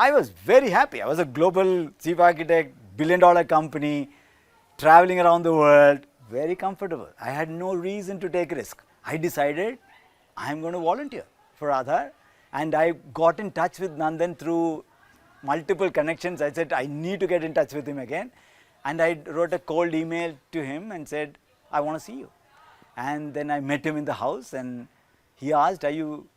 I was very happy. I was a global chief architect, billion-dollar company, traveling around the world, very comfortable. I had no reason to take risk. I decided I'm going to volunteer for Aadhaar, and I got in touch with Nandan through multiple connections. I said I need to get in touch with him again, and I wrote a cold email to him and said, I want to see you. And then I met him in the house, and he asked, are you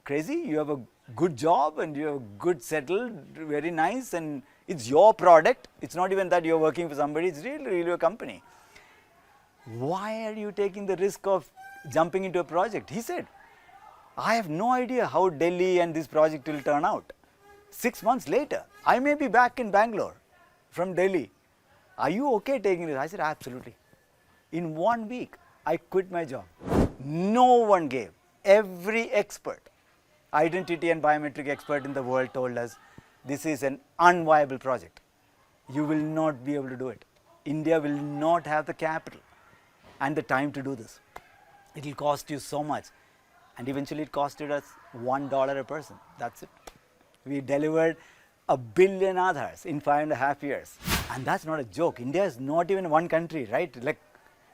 crazy? You have a good job and you have good settled, very nice, and it's your product. It's not even that you're working for somebody, it's really a company. Why are you taking the risk of jumping into a project? He said, I have no idea how Delhi and this project will turn out. 6 months later, I may be back in Bangalore from Delhi. Are you okay taking this? I said, absolutely. In 1 week, I quit my job. No one gave. Every expert, identity and biometric expert in the world told us, this is an unviable project. You will not be able to do it. India will not have the capital and the time to do this. It will cost you so much. And eventually it costed us $1 a person. That's it. We delivered 1 billion Aadhaars in 5.5 years. And that's not a joke. India is not even one country, right? Like,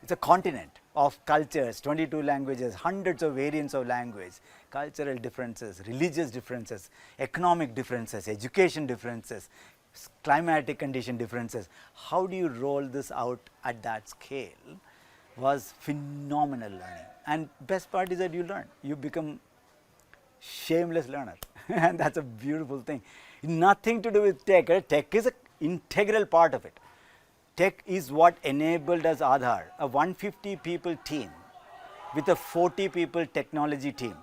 it's a continent of cultures, 22 languages, hundreds of variants of language, cultural differences, religious differences, economic differences, education differences, climatic condition differences. How do you roll this out at that scale was phenomenal learning. And best part is that you learn. You become shameless learner. And that's a beautiful thing. Nothing to do with tech. Tech is an integral part of it. Tech is what enabled us Aadhaar, a 150 people team with a 40 people technology team,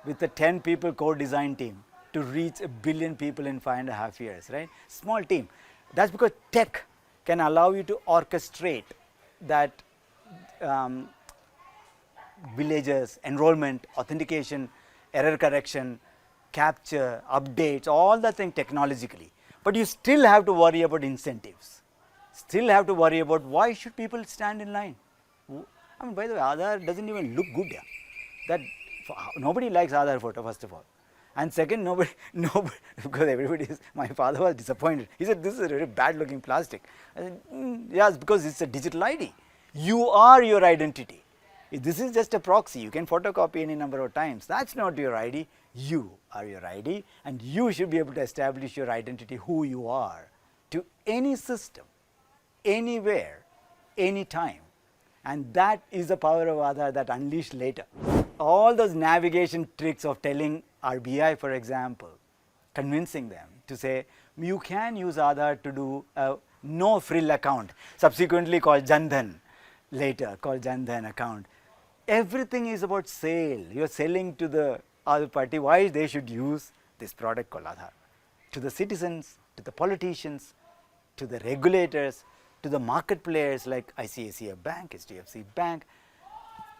with a 10 people code design team to reach 1 billion people in 5.5 years, right? Small team. That's because tech can allow you to orchestrate that villages, enrollment, authentication, error correction, capture, updates, all that thing technologically. But you still have to worry about incentives. Still have to worry about why should people stand in line. I mean, by the way, Aadhaar doesn't even look good. Yeah. That nobody likes Aadhaar photo, first of all. And second, nobody, because everybody is, my father was disappointed. He said, this is a very bad looking plastic. I said, yes, because it's a digital ID. You are your identity. This is just a proxy. You can photocopy any number of times. That's not your ID. You are your ID, and you should be able to establish your identity, who you are, to any system, anywhere, anytime. And that is the power of Aadhaar that unleashed later. All those navigation tricks of telling RBI, for example, convincing them to say, you can use Aadhaar to do a no frill account, subsequently called Jandhan, later called Jandhan account. Everything is about sale. You are selling to the other party why they should use this product called Aadhaar. To the citizens, to the politicians, to the regulators, to the market players like ICICI Bank, HDFC Bank.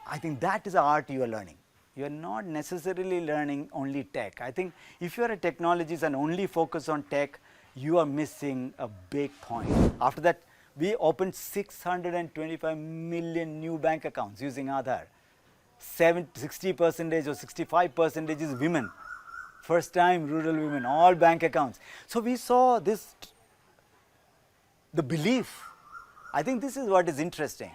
I think that is the art you are learning. You are not necessarily learning only tech. I think if you are a technologist and only focus on tech, you are missing a big point. After that, we opened 625 million new bank accounts using Aadhaar. 60% or 65% is women. First time rural women, all bank accounts. So we saw this, the belief. I think this is what is interesting.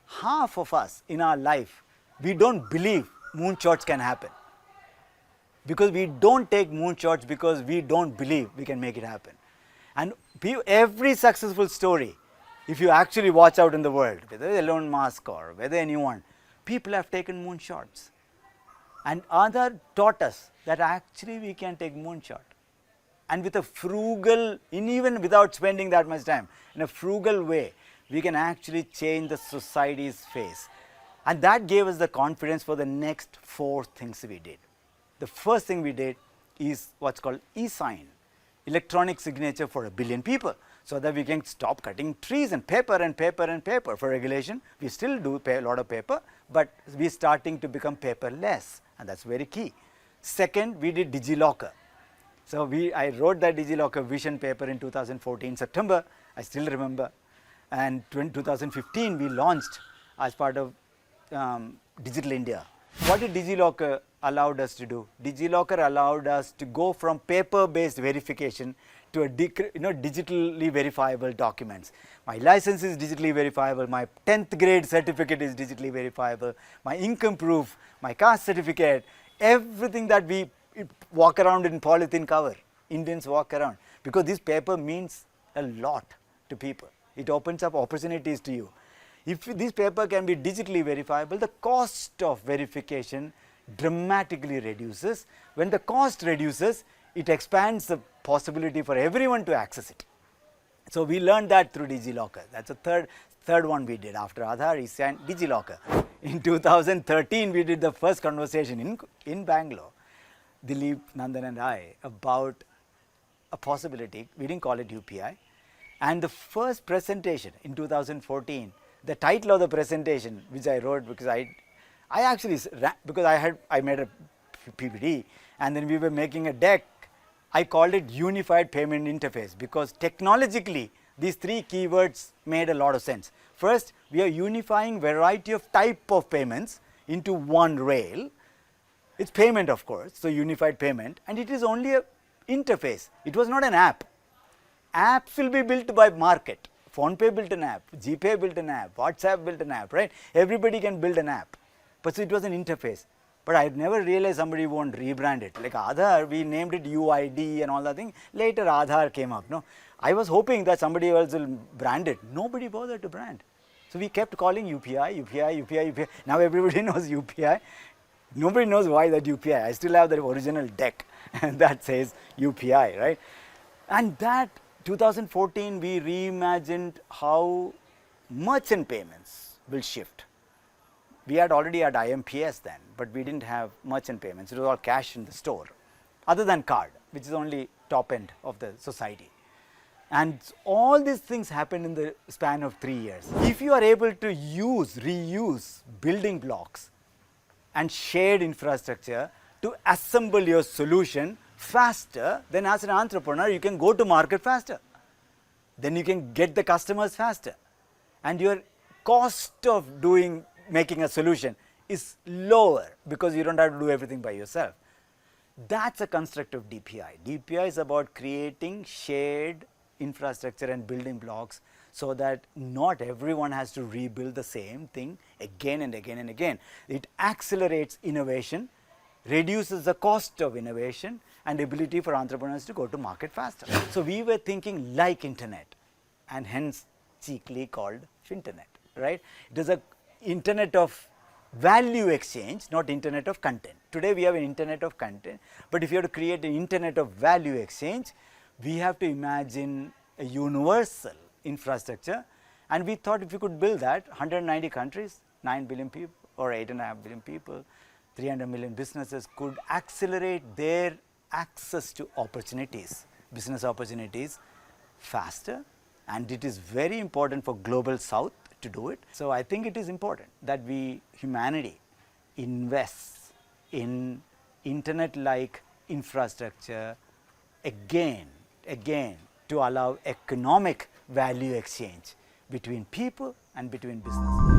Half of us in our life, we don't believe moonshots can happen. Because we don't take moonshots because we don't believe we can make it happen. And every successful story, if you actually watch out in the world, whether Elon Musk or whether anyone, people have taken moonshots. And Aadhaar taught us that actually we can take moonshot. And with a frugal, even without spending that much time, in a frugal way, we can actually change the society's face. And that gave us the confidence for the next 4 things we did. The first thing we did is what's called e-sign, electronic signature for 1 billion people, so that we can stop cutting trees and paper and paper and paper. For regulation, we still do a lot of paper, but we're starting to become paperless, and that's very key. Second, we did DigiLocker. So I wrote that DigiLocker vision paper in 2014 September, I still remember. And 2015 we launched as part of Digital India, What did DigiLocker allowed us to do? DigiLocker allowed us to go from paper-based verification to a digitally verifiable documents. My license is digitally verifiable, my 10th grade certificate is digitally verifiable, my income proof, my caste certificate, everything that we walk around in polythene cover, Indians walk around, because this paper means a lot to people. It opens up opportunities to you. If this paper can be digitally verifiable, the cost of verification dramatically reduces. When the cost reduces, it expands the possibility for everyone to access it. So we learned that through DigiLocker. That's the third one we did. After Aadhaar, is DigiLocker. In 2013, we did the first conversation in Bangalore, Dilip, Nandan and I, about a possibility. We didn't call it UPI. And the first presentation in 2014, the title of the presentation, which I wrote because I actually, because I made a PPT and then we were making a deck, I called it Unified Payment Interface, because technologically these three keywords made a lot of sense. First, we are unifying variety of type of payments into one rail. It's payment, of course, so unified payment, and it is only a interface. It was not an app. Apps will be built by market. PhonePe built an app, GPay built an app, WhatsApp built an app, right? Everybody can build an app. But so it was an interface. But I never realized somebody won't rebrand it. Like Aadhaar, we named it UID and all that thing. Later Aadhaar came up. No, I was hoping that somebody else will brand it. Nobody bothered to brand. So we kept calling UPI, UPI, UPI, UPI. Now everybody knows UPI. Nobody knows why that UPI. I still have the original deck that says UPI, right? And that 2014 we reimagined how merchant payments will shift. We had already had IMPS then, but we didn't have merchant payments. It was all cash in the store, other than card, which is only top end of the society. And all these things happened in the span of 3 years. If you are able to reuse building blocks and shared infrastructure to assemble your solution faster, then as an entrepreneur, you can go to market faster. Then you can get the customers faster. And your cost of making a solution is lower because you don't have to do everything by yourself. That's a construct of DPI. DPI is about creating shared infrastructure and building blocks so that not everyone has to rebuild the same thing again and again and again. It accelerates innovation, reduces the cost of innovation and ability for entrepreneurs to go to market faster. So we were thinking like internet, and hence cheekily called Finternet, right? It is a internet of value exchange, not internet of content. Today we have an internet of content, but if you have to create an internet of value exchange, we have to imagine a universal infrastructure, and we thought if we could build that, 190 countries, 9 billion people or 8.5 billion people, 300 million businesses could accelerate their access to opportunities, business opportunities faster, and it is very important for global south to do it. So I think it is important that humanity invests in internet-like infrastructure again to allow economic value exchange between people and between businesses.